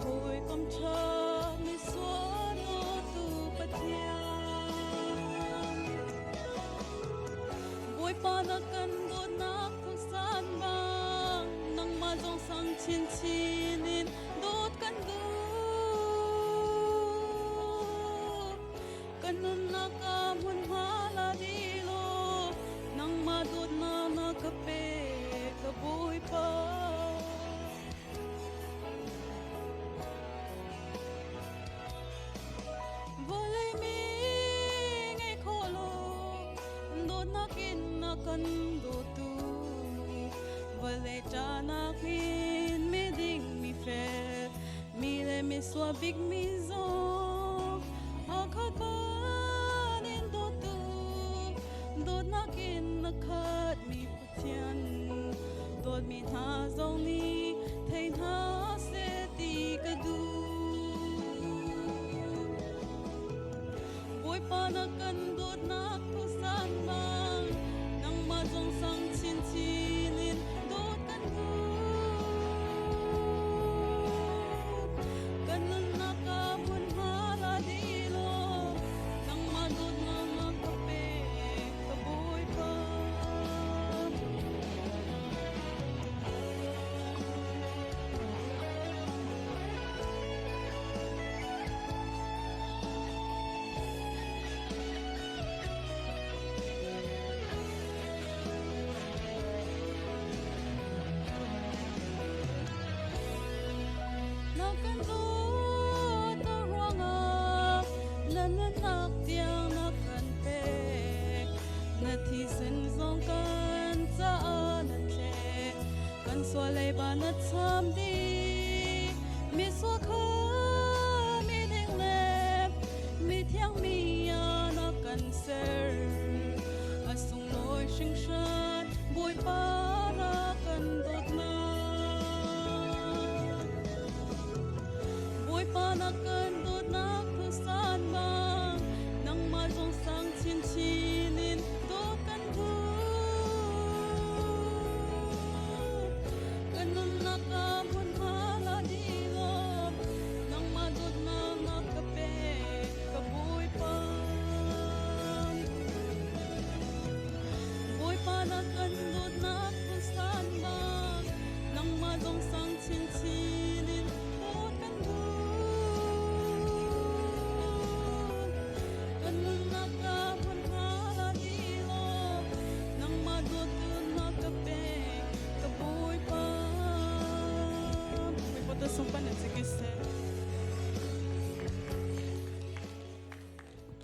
hồi công cha mi xóa đô tu bất thiam bôi pa na kan đô nak thong san bang nang ma jong sang chin chin in đốt kan du kan nun na ka mun ha la di lo nang ma đốt na na ka pe ka bôi pa kan do tu vale cha na kin mi ding mi fe mi le mi swa big mi zo a kha ka nin do tu do na kin na khat mi putian do mi tha zong ni thei tha se ti ka du boy pa na kan do na thu san ma dòng sang chin chin in đốt căn thu căn nâng na ca buồn ha la đi lo nang ma đốt na na ca pe ca bôi pa thì sinh dòng can cha na tle kan so lei ba na cham đi mi so kha mi ding le mi thiang mi ya na kan ser asung loi sing shan boi pa na kan dot na boi pa na kan dot na thu san bang nang ma jong sang chin chin in sumpa na sige